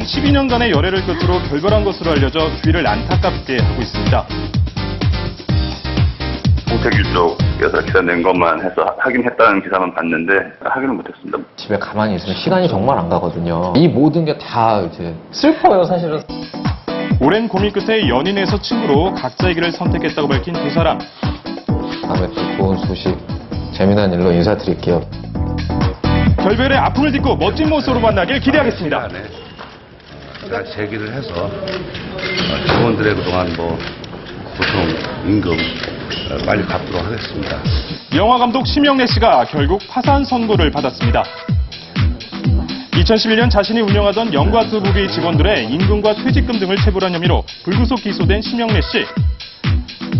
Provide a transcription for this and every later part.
씨는 12년간의 열애를 끝으로 결별한 것으로 알려져 주위를 안타깝게 하고 있습니다. 공택 쪽에서 기사 낸 것만 해서 확인했다는 기사만 봤는데 확인은 못했습니다. 집에 가만히 있으면 시간이 정말 안 가거든요. 이 모든 게 다 이제 슬퍼요, 사실은. 오랜 고민 끝에 연인에서 친구로 각자의 길을 선택했다고 밝힌 두 사람. 다음에 또 좋은 소식, 재미난 일로 인사드릴게요. 결별의 아픔을 딛고 멋진 모습으로 만나길 기대하겠습니다. 잘 제기를 해서 직원들의 그동안 고통, 임금 빨리 갚도록 하겠습니다. 영화 감독 심영래 씨가 결국 파산 선고를 받았습니다. 2011년 자신이 운영하던 영과투 부비 직원들의 임금과 퇴직금 등을 체불한 혐의로 불구속 기소된 심영래 씨.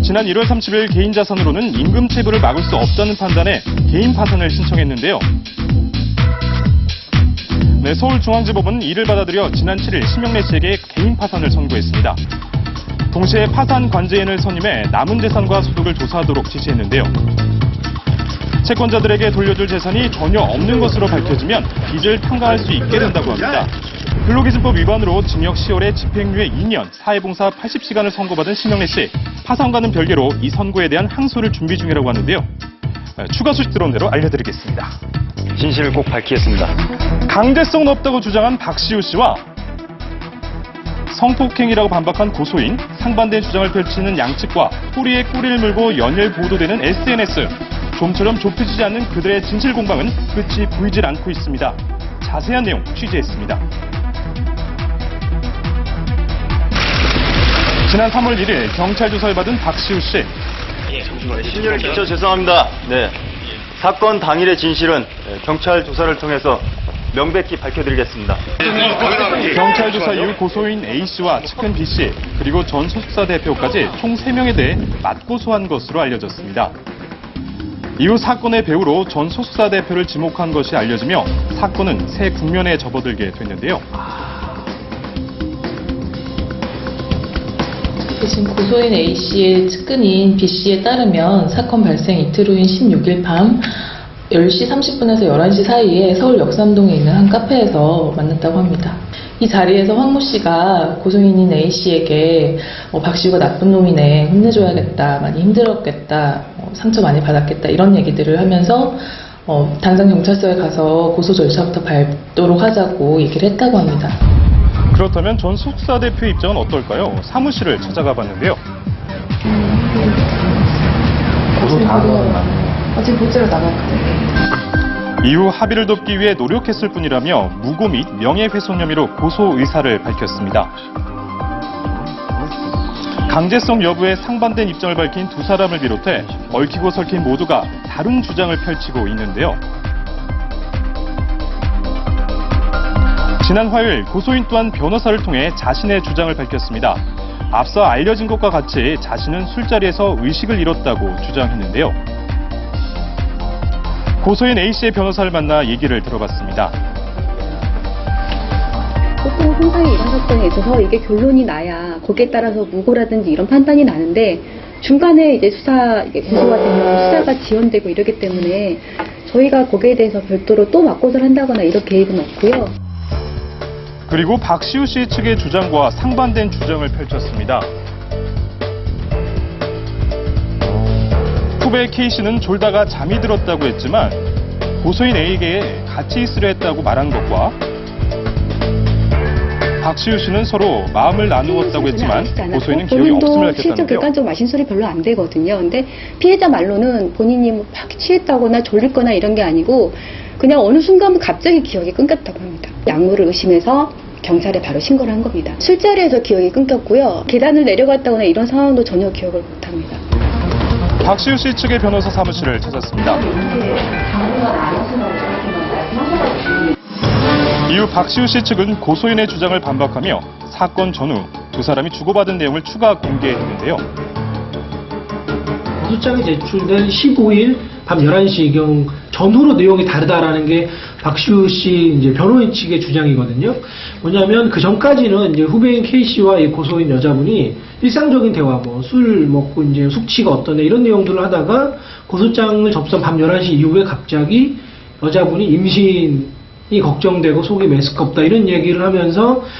지난 1월 30일 개인 자산으로는 임금 체불을 막을 수 없다는 판단에 개인 파산을 신청했는데요. 네, 서울중앙지법은 이를 받아들여 지난 7일 심영래 씨에게 개인 파산을 선고했습니다. 동시에 파산 관제인을 선임해 남은 재산과 소득을 조사하도록 지시했는데요. 채권자들에게 돌려줄 재산이 전혀 없는 것으로 밝혀지면 빚을 평가할 수 있게 된다고 합니다. 근로기준법 위반으로 징역 10월에 집행유예 2년, 사회봉사 80시간을 선고받은 심영래 씨. 파산과는 별개로 이 선고에 대한 항소를 준비 중이라고 하는데요. 추가 소식 들어온 대로 알려드리겠습니다. 진실을 꼭 밝히겠습니다. 강제성은 없다고 주장한 박시우 씨와 성폭행이라고 반박한 고소인, 상반된 주장을 펼치는 양측과 꼬리에 꼬리를 물고 연일 보도되는 SNS. 좀처럼 좁혀지지 않는 그들의 진실 공방은 끝이 보이질 않고 있습니다. 자세한 내용 취재했습니다. 지난 3월 1일 경찰 조사를 받은 박시우 씨. 심려를 끼쳐 죄송합니다. 네, 사건 당일의 진실은 경찰 조사를 통해서 명백히 밝혀드리겠습니다. 경찰 조사 이후 고소인 A씨와 측근 B씨, 그리고 전 소속사 대표까지 총 3명에 대해 맞고소한 것으로 알려졌습니다. 이후 사건의 배후로 전 소속사 대표를 지목한 것이 알려지며 사건은 새 국면에 접어들게 됐는데요. 지금 고소인 A씨의 측근인 B씨에 따르면 사건 발생 이틀 후인 16일 밤 10시 30분에서 11시 사이에 서울 역삼동에 있는 한 카페에서 만났다고 합니다. 이 자리에서 황모 씨가 고소인인 A씨에게 박씨가 나쁜 놈이네, 혼내줘야겠다, 많이 힘들었겠다, 상처 많이 받았겠다 이런 얘기들을 하면서 당장 경찰서에 가서 고소 절차부터 밟도록 하자고 얘기를 했다고 합니다. 그렇다면 전 소속사 대표의 입장은 어떨까요? 사무실을 찾아가 봤는데요. 고소 당한 건 맞네요. 지금 복제로 나갔거든요. 이후 합의를 돕기 위해 노력했을 뿐이라며 무고 및 명예훼손 혐의로 고소 의사를 밝혔습니다. 강제성 여부에 상반된 입장을 밝힌 두 사람을 비롯해 얽히고 설킨 모두가 다른 주장을 펼치고 있는데요. 지난 화요일 고소인 또한 변호사를 통해 자신의 주장을 밝혔습니다. 앞서 알려진 것과 같이 자신은 술자리에서 의식을 잃었다고 주장했는데요. 고소인 A씨의 변호사를 만나 얘기를 들어봤습니다. 보통 상당히 이런 사건에 있어서 이게 결론이 나야 거기에 따라서 무고라든지 이런 판단이 나는데 중간에 이제 고소가 되면 수사가 지연되고 이러기 때문에 저희가 거기에 대해서 별도로 또 맞고소를 한다거나 이런 계획은 없고요. 그리고 박시우 씨 측의 주장과 상반된 주장을 펼쳤습니다. 후배 K씨는 졸다가 잠이 들었다고 했지만 고소인 A에게 같이 있으려 했다고 말한 것과 박시우 씨는 서로 마음을 나누었다고 했지만 고소인은 기억이 없음을 실제 밝혔다는데요. 객관적으로 마신 소리 별로 안 되거든요. 근데 피해자 말로는 본인이 막 취했다거나 졸리거나 이런 게 아니고 그냥 어느 순간 갑자기 기억이 끊겼다고 합니다. 약물을 의심해서 경찰에 바로 신고를 한 겁니다. 술자리에서 기억이 끊겼고요. 계단을 내려갔다거나 이런 상황도 전혀 기억을 못합니다. 박시우 씨 측의 변호사 사무실을 찾았습니다. 이후 박시우 씨 측은 고소인의 주장을 반박하며 사건 전후 두 사람이 주고받은 내용을 추가 공개했는데요. 고소장이 제출된 15일 밤 11시경 전후로 내용이 다르다라는 게 박시우 씨 이제 변호인 측의 주장이거든요. 뭐냐면 그 전까지는 이제 후배인 K 씨와 이 고소인 여자분이 일상적인 대화, 술 먹고 이제 숙취가 어떠네 이런 내용들을 하다가 고소장을 접수한 밤 11시 이후에 갑자기 여자분이 임신이 걱정되고 속이 메스껍다 이런 얘기를 하면서